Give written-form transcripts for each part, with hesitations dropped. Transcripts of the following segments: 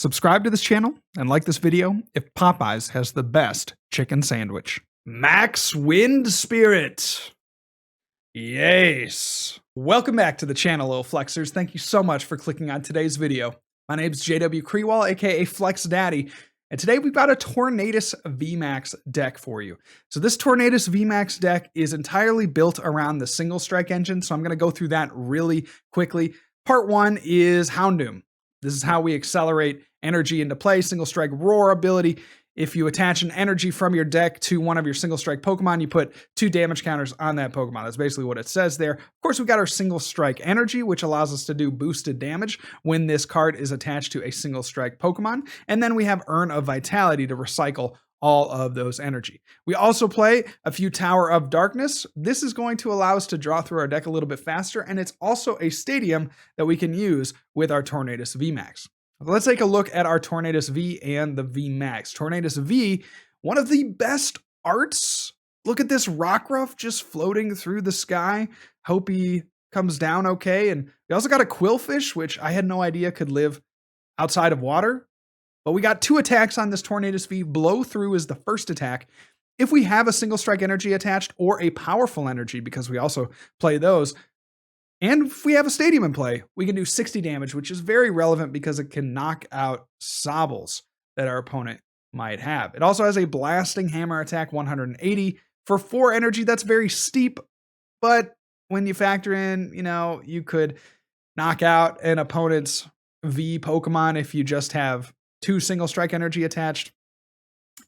Subscribe to this channel and like this video if Popeyes has the best chicken sandwich. Max Wind Spirit. Yes. Welcome back to the channel, little flexers. Thank you so much for clicking on today's video. My name's JW Crewall, aka Flex Daddy, and today we've got a Tornadus VMAX deck for you. So this Tornadus VMAX deck is entirely built around the single strike engine, so I'm going to go through that really quickly. Part one is Houndoom. This is how we accelerate energy into play. Single strike roar ability. If you attach an energy from your deck to one of your single strike Pokemon, you put 2 damage counters on that Pokemon. That's basically what it says there. Of course, we've got our single strike energy, which allows us to do boosted damage when this card is attached to a single strike Pokemon. And then we have Urn of Vitality to recycle all of those energy. We also play a few Tower of Darkness. This is going to allow us to draw through our deck a little bit faster, and it's also a stadium that we can use with our Tornadus VMAX. Let's take a look at our Tornadus V and the VMAX. Tornadus V, one of the best arts. Look at this Rockruff just floating through the sky. Hope he comes down okay. And we also got a Quillfish, which I had no idea could live outside of water. But we got 2 attacks on this Tornadus V. Blow through is the first attack. If we have a single strike energy attached or a powerful energy, because we also play those, and if we have a stadium in play, we can do 60 damage, which is very relevant because it can knock out Sobbles that our opponent might have. It also has a blasting hammer attack, 180 for 4 energy. That's very steep, but when you factor in, you could knock out an opponent's V Pokemon if you just have 2 single strike energy attached.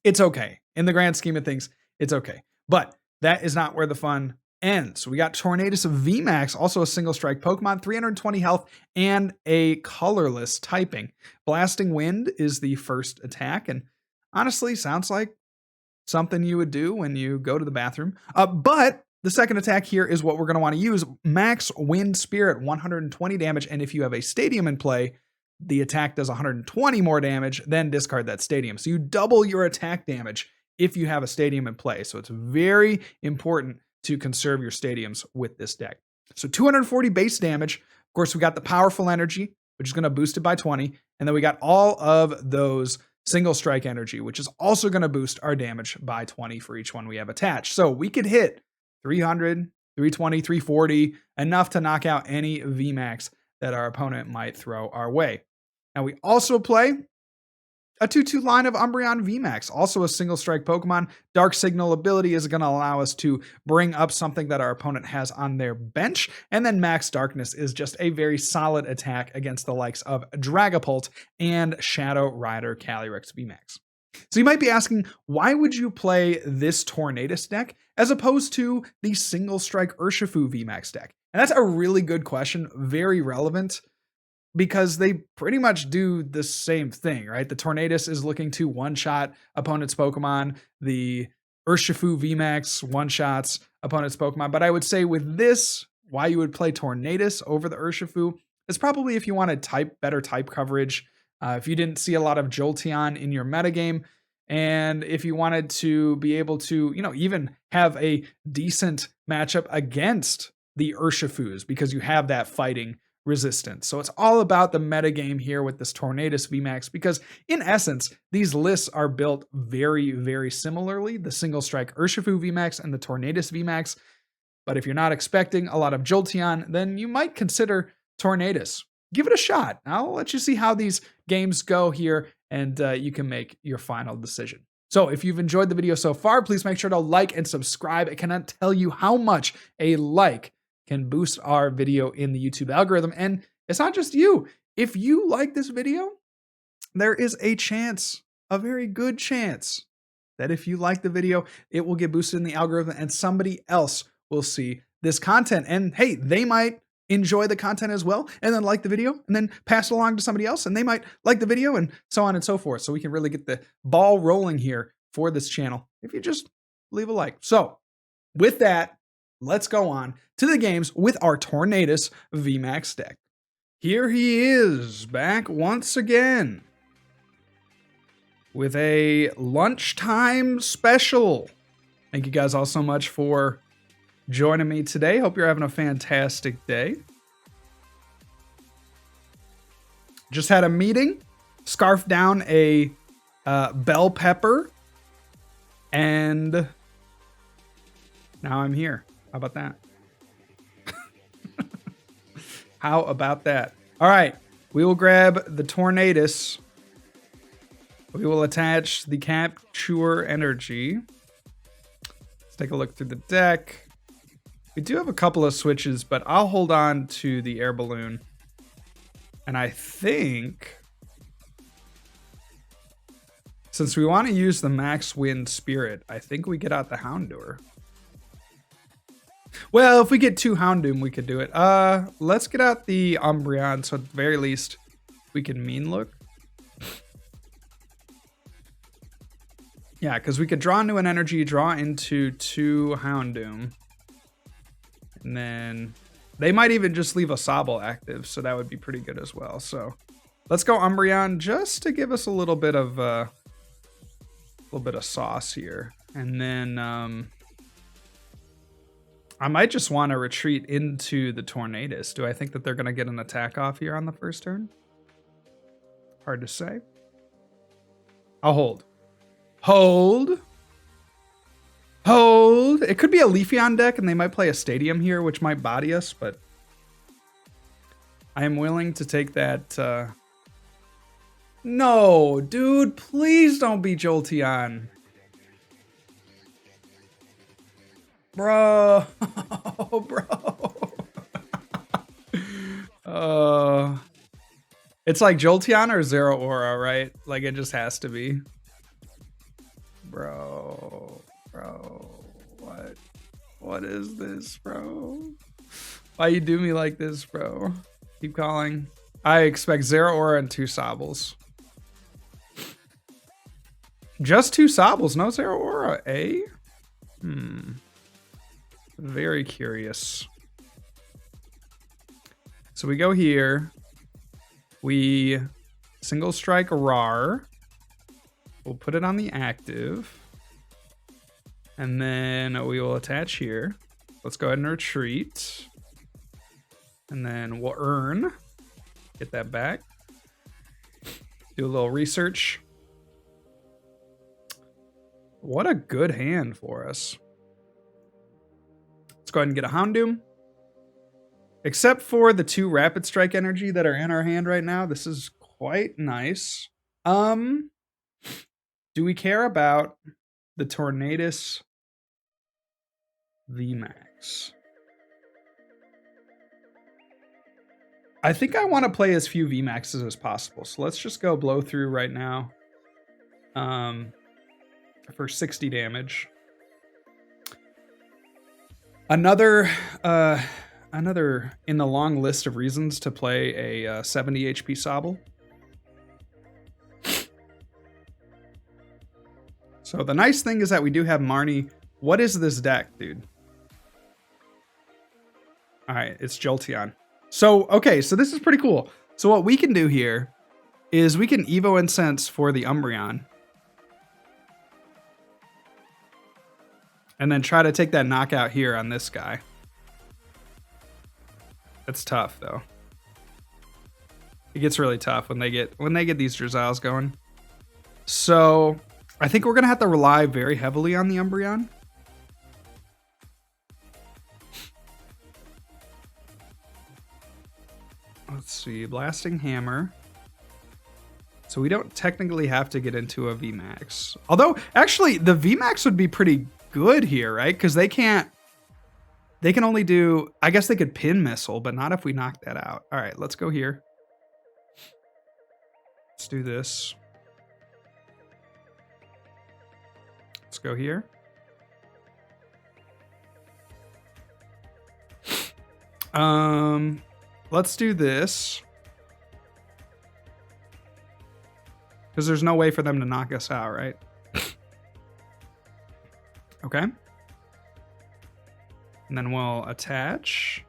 It's okay. In the grand scheme of things, it's okay. But that is not where the fun ends. We got Tornadus VMAX, also a single strike Pokemon, 320 health and a colorless typing. Blasting Wind is the first attack, and honestly sounds like something you would do when you go to the bathroom. But the second attack here is what we're going to want to use. Max Wind Spirit, 120 damage, and if you have a stadium in play, the attack does 120 more damage, then discard that stadium. So you double your attack damage if you have a stadium in play. So it's very important to conserve your stadiums with this deck. So 240 base damage. Of course, we got the powerful energy, which is going to boost it by 20. And then we got all of those single strike energy, which is also going to boost our damage by 20 for each one we have attached. So we could hit 300, 320, 340, enough to knock out any VMAX that our opponent might throw our way. Now we also play a 2/2 line of Umbreon VMAX, also a single strike Pokemon. Dark Signal ability is going to allow us to bring up something that our opponent has on their bench. And then Max Darkness is just a very solid attack against the likes of Dragapult and Shadow Rider Calyrex VMAX. So you might be asking, why would you play this Tornadus deck as opposed to the single strike Urshifu VMAX deck? And that's a really good question, very relevant, because they pretty much do the same thing, right? The Tornadus is looking to one-shot opponent's Pokemon. The Urshifu VMAX one-shots opponent's Pokemon. But I would say with this, why you would play Tornadus over the Urshifu is probably if you wanted better type coverage, if you didn't see a lot of Jolteon in your metagame, and if you wanted to be able to, even have a decent matchup against the Urshifus because you have that fighting resistance. So it's all about the metagame here with this Tornadus VMAX, because in essence, these lists are built very, very similarly, the single strike Urshifu VMAX and the Tornadus VMAX. But if you're not expecting a lot of Jolteon, then you might consider Tornadus. Give it a shot. I'll let you see how these games go here, and you can make your final decision. So if you've enjoyed the video so far, please make sure to like and subscribe. I cannot tell you how much a like can boost our video in the YouTube algorithm. And it's not just you. If you like this video, there is a chance, a very good chance, that if you like the video, it will get boosted in the algorithm and somebody else will see this content. And hey, they might enjoy the content as well, and then like the video, and then pass it along to somebody else, and they might like the video, and so on and so forth. So we can really get the ball rolling here for this channel if you just leave a like. So with that, let's go on to the games with our Tornadus VMAX deck. Here he is, back once again with a lunchtime special. Thank you guys all so much for joining me today. Hope you're having a fantastic day. Just had a meeting Scarf down a bell pepper, and now I'm here. How about that? How about that? All right, we will grab the Tornadus. We will attach the Capture Energy. Let's take a look through the deck. We do have a couple of switches, but I'll hold on to the Air Balloon. And I think, since we want to use the Max Wind Spirit, I think we get out the Houndour. Well, if we get 2 Houndoom, we could do it. Let's get out the Umbreon, so at the very least, we can mean look. Yeah, because we could draw into an energy, draw into 2 Houndoom. And then they might even just leave a Sobble active, so that would be pretty good as well. So let's go Umbreon just to give us a little bit of sauce here. And then I might just want to retreat into the Tornadus. Do I think that they're going to get an attack off here on the first turn? Hard to say. I'll hold. Hold. Hold. It could be a Leafeon deck, and they might play a Stadium here, which might body us, but I am willing to take that. No, dude, please don't be Jolteon. Bro. Bro. It's like Jolteon or Zero Aura, right? Like, it just has to be. Bro, what is this, bro? Why you do me like this, bro? Keep calling. I expect Zero Aura and 2 Sobbles. Just 2 Sobbles, no Zero Aura, eh? Very curious. So we go here. We single strike a RAR. We'll put it on the active. And then we will attach here. Let's go ahead and retreat. And then we'll earn. Get that back. Do a little research. What a good hand for us. Let's go ahead and get a Houndoom. Except for the 2 Rapid Strike energy that are in our hand right now, this is quite nice. Do we care about the Tornadus VMAX? I think I want to play as few VMAXs as possible. So let's just go blow through right now. For 60 damage. Another in the long list of reasons to play a 70 HP Sobble. So the nice thing is that we do have Marnie. What is this deck, dude? All right, it's Jolteon. So, okay, so this is pretty cool. So what we can do here is we can Evo Incense for the Umbreon. And then try to take that knockout here on this guy. That's tough, though. It gets really tough when they get these Drizzles going. So I think we're gonna have to rely very heavily on the Umbreon. Let's see, Blasting Hammer. So we don't technically have to get into a VMAX. Although, actually, the VMAX would be pretty good here, right? Because they can only do, I guess they could pin missile, but not if we knock that out. All right, let's go here. Let's do this. Let's go here. Let's do this. Because there's no way for them to knock us out, right? Okay. And then we'll attach.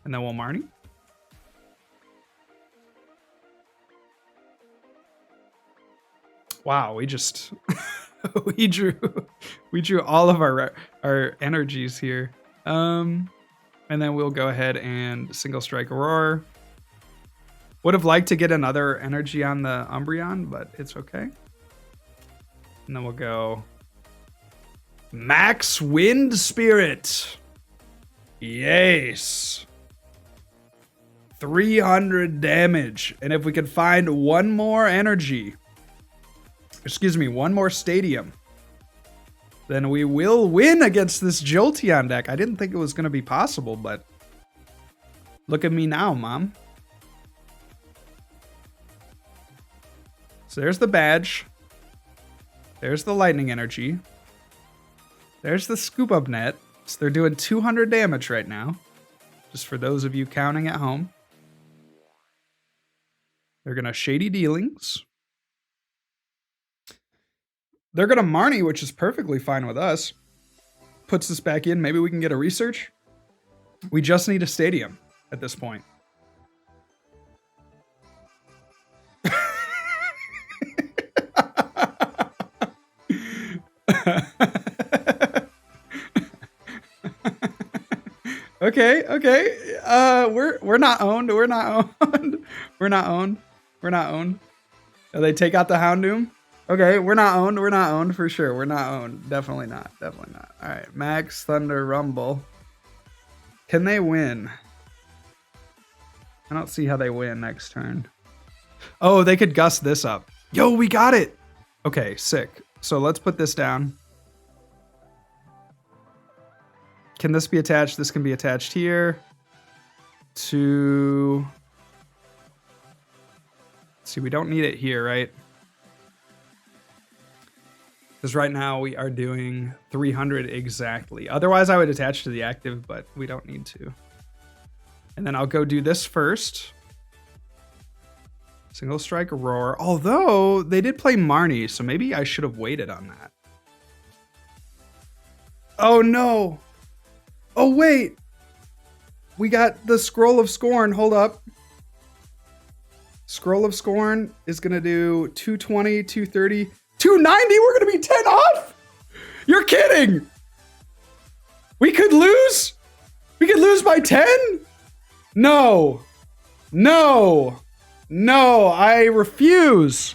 And then we'll Marnie. Wow, we just we drew all of our energies here. And then we'll go ahead and single strike a roar. Would have liked to get another energy on the Umbreon, but it's okay. And then we'll go Max Wind Spirit. Yes. 300 damage. And if we can find one more energy, excuse me, one more stadium, then we will win against this Jolteon deck. I didn't think it was going to be possible, but look at me now, Mom. So there's the badge. There's the lightning energy. There's the scoop up net. So they're doing 200 damage right now. Just for those of you counting at home. They're going to Shady Dealings. They're going to Marnie, which is perfectly fine with us. Puts this back in. Maybe we can get a research. We just need a stadium at this point. Okay. We're not owned. We're not owned. We're not owned. We're not owned. Oh, they take out the Houndoom? Okay, we're not owned. We're not owned for sure. We're not owned. Definitely not. Definitely not. All right, Max Thunder Rumble. Can they win? I don't see how they win next turn. Oh, they could gust this up. Yo, we got it. Okay, sick. So let's put this down. Can this be attached? This can be attached here to... Let's see, we don't need it here, right? Because right now we are doing 300 exactly. Otherwise, I would attach to the active, but we don't need to. And then I'll go do this first. Single Strike Roar. Although, they did play Marnie, so maybe I should have waited on that. Oh, no. Oh, wait. We got the Scroll of Scorn. Hold up. Scroll of Scorn is going to do 220, 230, 290. We're going to be 10 off. You're kidding. We could lose. We could lose by 10. No. No. No. I refuse.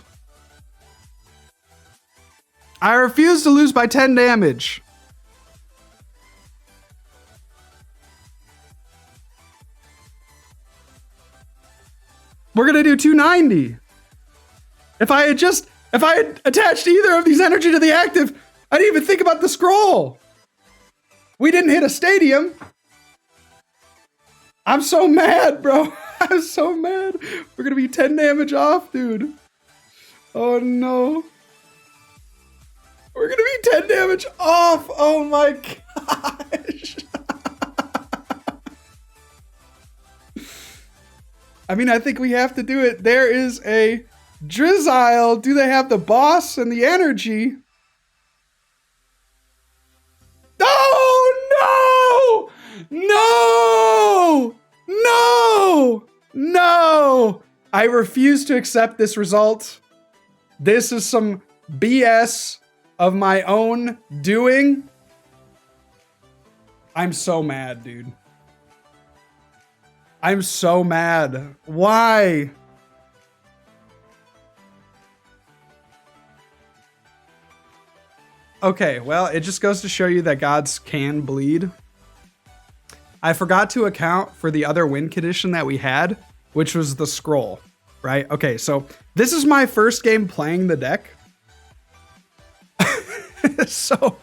I refuse to lose by 10 damage. We're going to do 290. If I had attached either of these energy to the active, I didn't even think about the scroll. We didn't hit a stadium. I'm so mad, bro. I'm so mad. We're going to be 10 damage off, dude. Oh, no. We're going to be 10 damage off. Oh, my gosh. I mean, I think we have to do it. There is a Drizzile. Do they have the boss and the energy? Oh, no! No! No! No! I refuse to accept this result. This is some BS of my own doing. I'm so mad, dude. I'm so mad. Why? Okay, well, it just goes to show you that gods can bleed. I forgot to account for the other win condition that we had, which was the scroll, right? Okay, so this is my first game playing the deck. So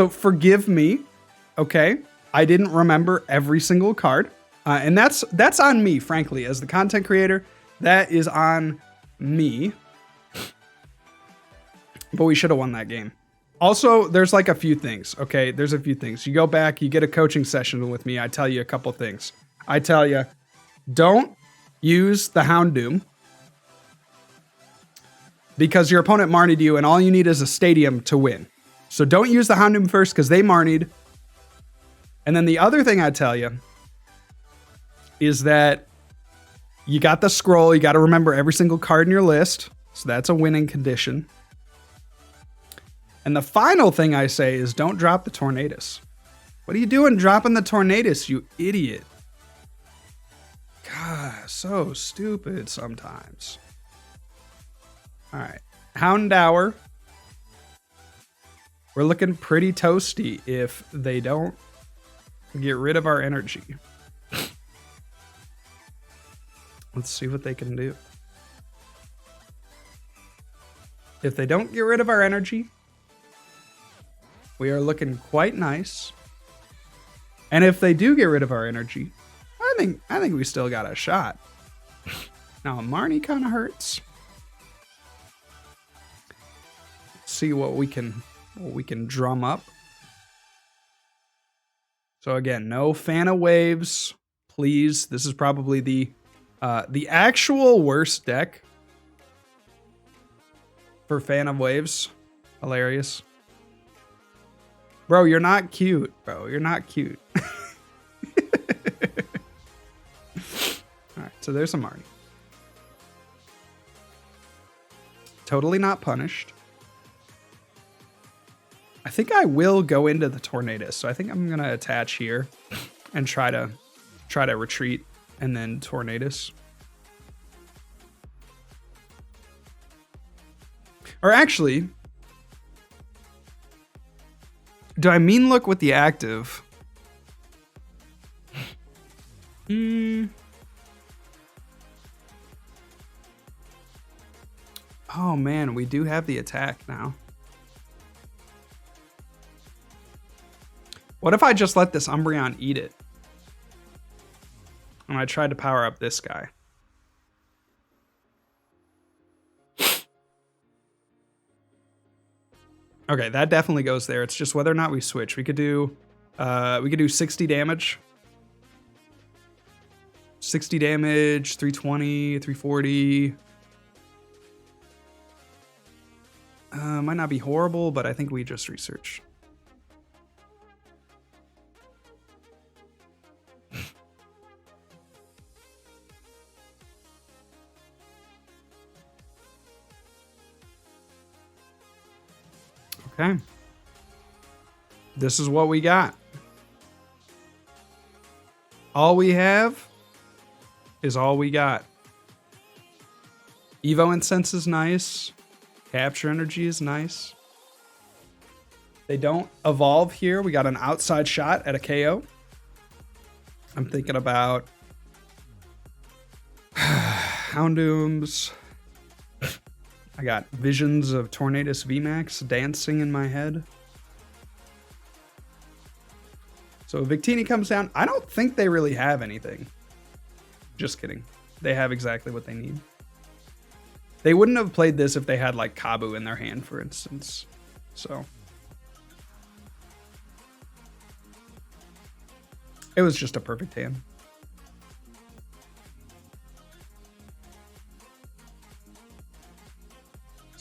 forgive me, okay? I didn't remember every single card. And that's on me, frankly, as the content creator. That is on me. But we should have won that game. Also, there's like a few things, okay? There's a few things. You go back, you get a coaching session with me. I tell you a couple things. I tell you, don't use the Houndoom because your opponent Marnied you, and all you need is a stadium to win. So don't use the Houndoom first because they Marnied. And then the other thing I tell you is that you got the scroll. You got to remember every single card in your list. So that's a winning condition. And the final thing I say is don't drop the Tornadus. What are you doing dropping the Tornadus, you idiot? God, so stupid sometimes. All right, Houndour. We're looking pretty toasty if they don't get rid of our energy. Let's see what they can do. If they don't get rid of our energy, we are looking quite nice. And if they do get rid of our energy, I think we still got a shot. Now Marnie kind of hurts. Let's see what we can drum up. So again, no fan of waves, please. This is probably the actual worst deck for fan of waves. Hilarious. Bro, you're not cute, bro. You're not cute. All right, so there's a Marnie. Totally not punished. I think I will go into the Tornadus, so I think I'm gonna attach here and try to retreat and then Tornadus. Or actually, do I mean look with the active? Oh man, we do have the attack now. What if I just let this Umbreon eat it? And I tried to power up this guy. Okay, that definitely goes there. It's just whether or not we switch. We could do 60 damage. 60 damage, 320, 340. Might not be horrible, but I think we just research. Okay. This is what we got. All we have is all we got. Evo Incense is nice. Capture Energy is nice. They don't evolve here. We got an outside shot at a KO. I'm thinking about Houndooms. I got visions of Tornadus VMAX dancing in my head. So Victini comes down. I don't think they really have anything. Just kidding. They have exactly what they need. They wouldn't have played this if they had like Kabu in their hand, for instance. So it was just a perfect hand.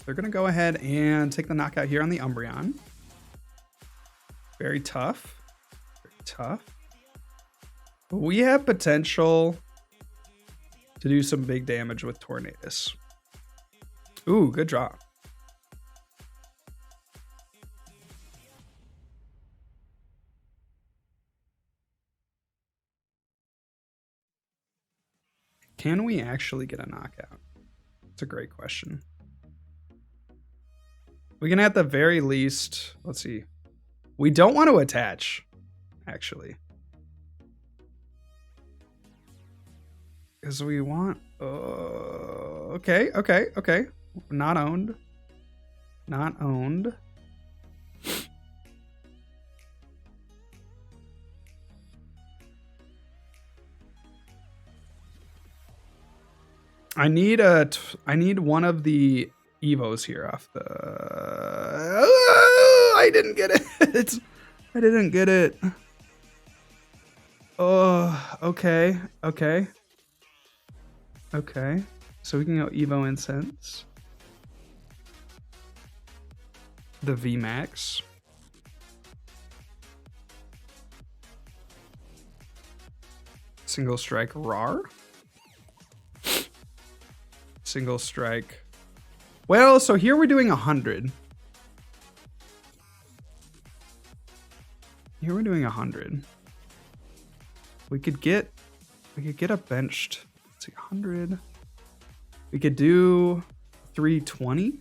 They're going to go ahead and take the knockout here on the Umbreon. Very tough. Very tough. But we have potential to do some big damage with Tornadus. Ooh, good draw. Can we actually get a knockout? It's a great question. We can at the very least, let's see. We don't want to attach, actually. Because we want, okay. Not owned. Not owned. I need one of the Evos here off the... I didn't get it. I didn't get it. Oh, okay. So we can go Evo Incense. The VMAX. Single strike RAR. Single strike. Well, so here we're doing 100. Here we're doing 100. We could get We could get a benched, let's see, 100. We could do 320.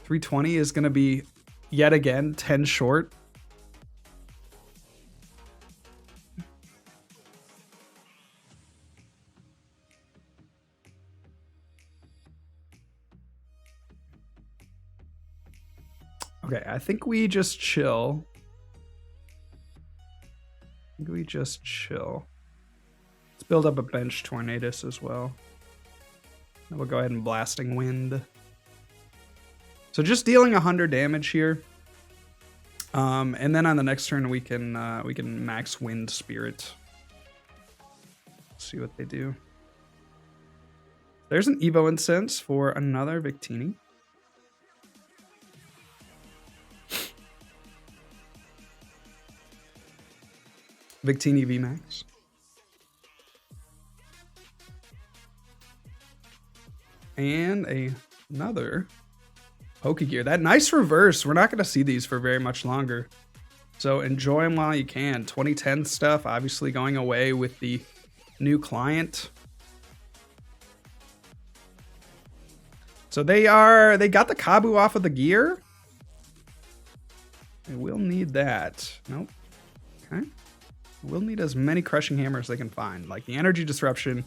320 is going to be, yet again, 10 short. Okay, I think we just chill. Let's build up a bench Tornadus as well. And we'll go ahead and Blasting Wind. So just dealing 100 damage here. And then on the next turn we can max Wind Spirit. See what they do. There's an Evo Incense for another Victini. Victini VMAX. And another Pokegear. That nice reverse. We're not going to see these for very much longer. So enjoy them while you can. 2010 stuff obviously going away with the new client. So they got the Kabu off of the gear. They will need that. Nope. Okay. We'll need as many Crushing Hammers as they can find. Like, the energy disruption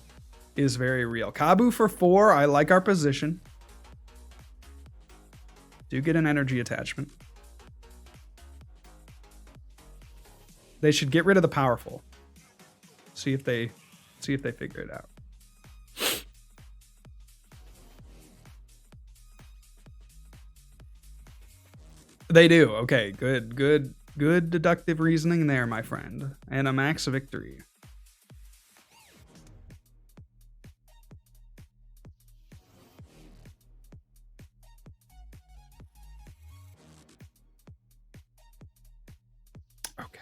is very real. Kabu for 4. I like our position. Do get an energy attachment. They should get rid of the powerful. See if they figure it out. They do. Okay, good deductive reasoning there, my friend. And a max victory. Okay.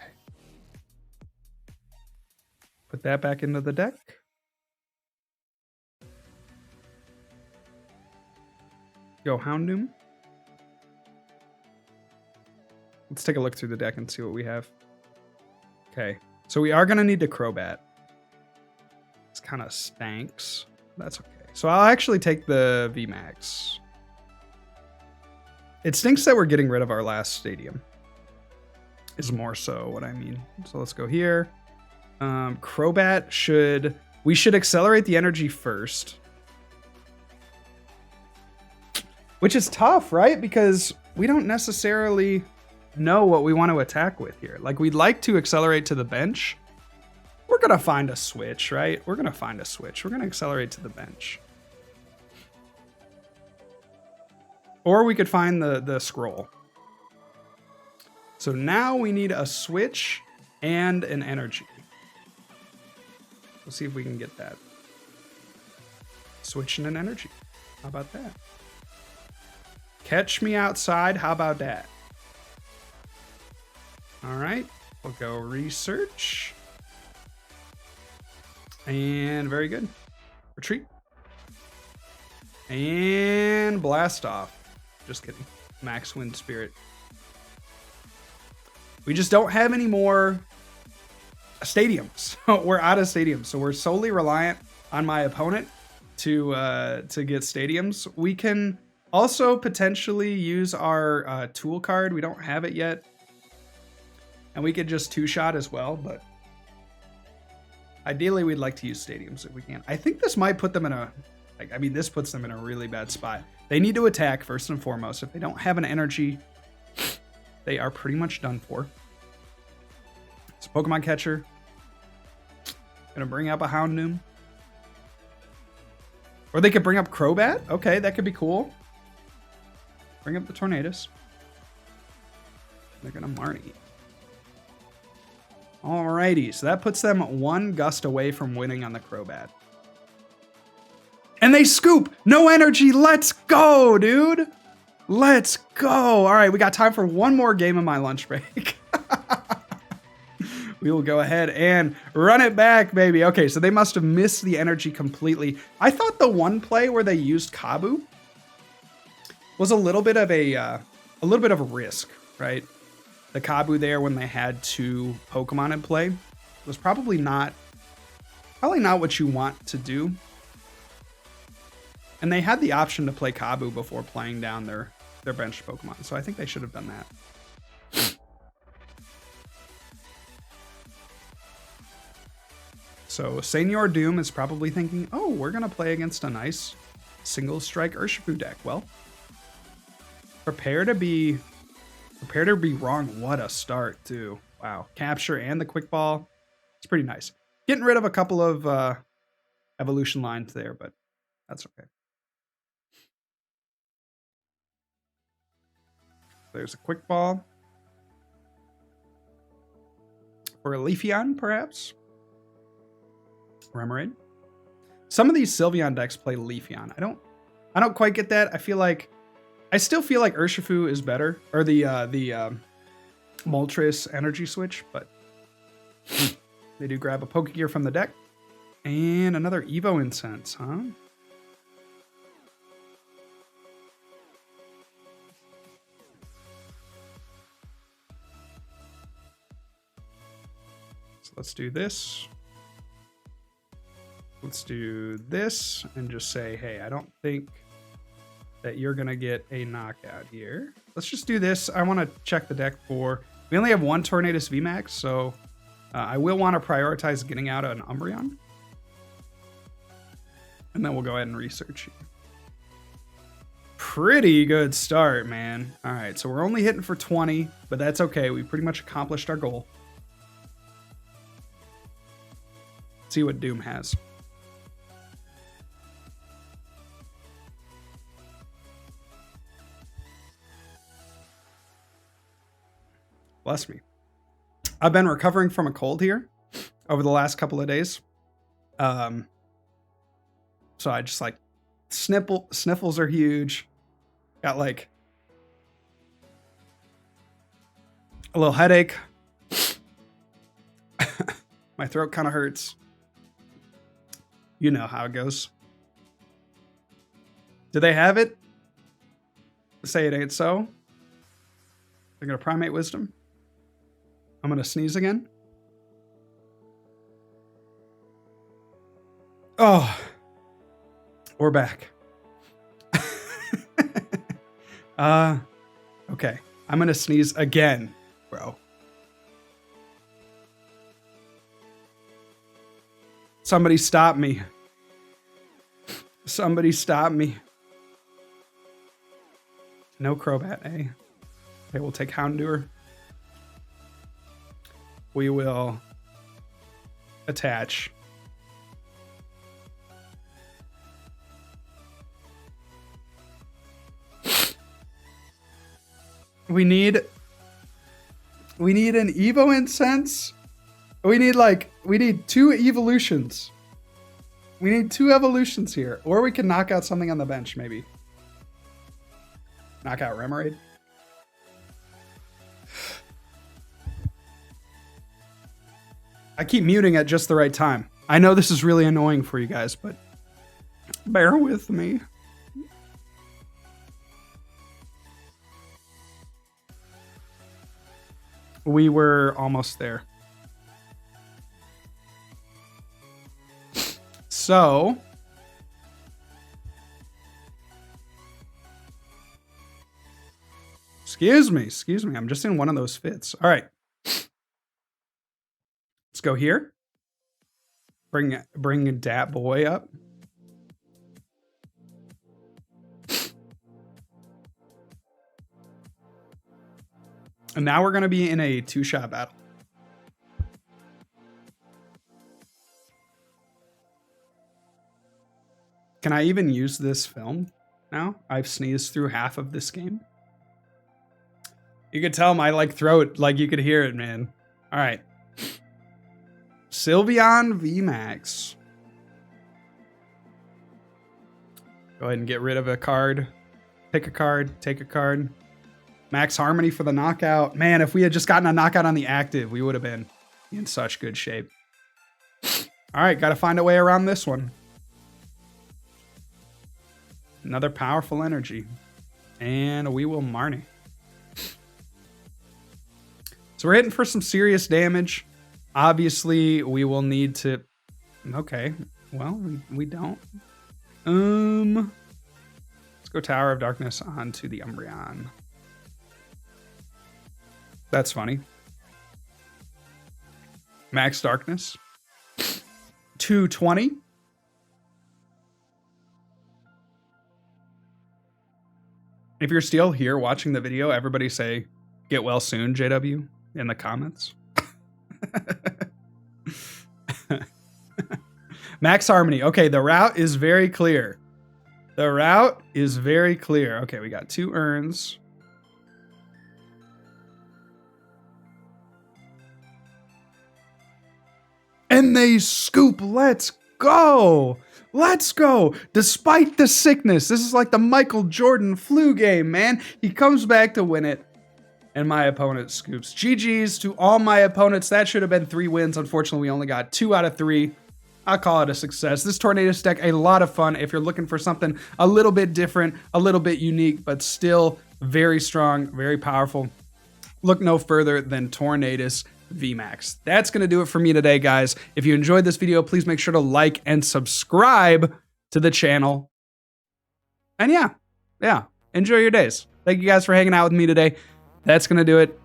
Put that back into the deck. Go Houndoom. Let's take a look through the deck and see what we have. Okay, so we are going to need to Crobat. This kind of stanks. That's okay. So I'll actually take the VMAX. It stinks that we're getting rid of our last stadium. Is more so what I mean. So let's go here. Crobat we should accelerate the energy first. Which is tough, right? Because we don't necessarily know what we want to attack with here. Like, we'd like to accelerate to the bench. We're going to find a switch, right? We're going to find a switch. We're going to accelerate to the bench. Or we could find the scroll. So now we need a switch and an energy. We'll see if we can get that. Switch and an energy. How about that? Catch me outside. How about that? All right, we'll go research. And very good. Retreat. And blast off. Just kidding. Max Wind Spirit. We just don't have any more stadiums. We're out of stadiums, so we're solely reliant on my opponent to get stadiums. We can also potentially use our tool card. We don't have it yet. And we could just two-shot as well, but ideally we'd like to use stadiums if we can. I think this might put them in this puts them in a really bad spot. They need to attack first and foremost. If they don't have an energy, they are pretty much done for. It's Pokemon Catcher. Gonna bring up a Houndoom. Or they could bring up Crobat. Okay, that could be cool. Bring up the Tornadus. They're gonna Marnie. Alrighty, so that puts them one gust away from winning on the Crobat. And they scoop! No energy! Let's go, dude! Let's go! Alright, we got time for one more game of my lunch break. We will go ahead and run it back, baby. Okay, so they must have missed the energy completely. I thought the one play where they used Kabu was a little bit of a risk, right? The Kabu there when they had 2 Pokemon in play. was probably not what you want to do. And they had the option to play Kabu before playing down their bench Pokemon, so I think they should have done that. So Senor Doom is probably thinking, oh, we're gonna play against a nice single strike Urshifu deck. Well, prepare to be wrong. What a start, too. Wow. Capture and the quick ball. It's pretty nice. Getting rid of a couple of evolution lines there, but that's okay. There's a quick ball. Or a Leafeon, perhaps. Remoraid. Some of these Sylveon decks play Leafeon. I don't quite get that. I still feel like Urshifu is better, or the Moltres energy switch, but they do grab a Pokegear from the deck. And another Evo Incense, huh? So let's do this. Let's do this and just say, hey, I don't think that you're going to get a knockout here. Let's just do this. I want to check the deck for... We only have one Tornadus VMAX, so I will want to prioritize getting out an Umbreon. And then we'll go ahead and research you. Pretty good start, man. All right, so we're only hitting for 20, but that's okay. We pretty much accomplished our goal. Let's see what Doom has. Bless me. I've been recovering from a cold here over the last couple of days. So I just like sniffles are huge. Got like a little headache. My throat kind of hurts. You know how it goes. Do they have it? Say it ain't so. They're gonna Primate Wisdom. I'm going to sneeze again. Oh, we're back. Okay. I'm going to sneeze again, bro. Somebody stop me. Somebody stop me. No Crobat, eh? Okay, we'll take Houndour. We will attach. We need an Evo Incense. We need 2 evolutions. We need 2 evolutions here. Or we can knock out something on the bench, maybe. Knock out Remoraid. I keep muting at just the right time. I know this is really annoying for you guys, but bear with me. We were almost there. So, excuse me. I'm just in one of those fits. All right. Let's go here. Bring Dat Boy up. And now we're going to be in a 2-shot battle. Can I even use this film now? I've sneezed through half of this game. You could tell my throat, you could hear it, man. All right. Sylveon VMAX. Go ahead and get rid of a card. Pick a card. Take a card. Max Harmony for the knockout. Man, if we had just gotten a knockout on the active, we would have been in such good shape. All right, got to find a way around this one. Another powerful energy. And we will Marnie. So we're hitting for some serious damage. Obviously, we will need to... Okay, well, we don't. Let's go Tower of Darkness onto the Umbreon. That's funny. Max Darkness. 220. If you're still here watching the video, everybody say, get well soon, JW, in the comments. Max Harmony. Okay, the route is very clear. The route is very clear. Okay, we got 2 urns. And they scoop. Let's go. Let's go. Despite the sickness, this is like the Michael Jordan flu game, man. He comes back to win it. And my opponent scoops. GG's to all my opponents. That should have been 3 wins. Unfortunately, we only got 2 out of 3. I'll call it a success. This Tornadus deck, a lot of fun if you're looking for something a little bit different, a little bit unique, but still very strong, very powerful. Look no further than Tornadus VMAX. That's going to do it for me today, guys. If you enjoyed this video, please make sure to like and subscribe to the channel. And yeah, enjoy your days. Thank you guys for hanging out with me today. That's going to do it.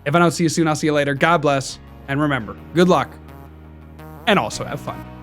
If I don't see you soon, I'll see you later. God bless. And remember, good luck. And also have fun.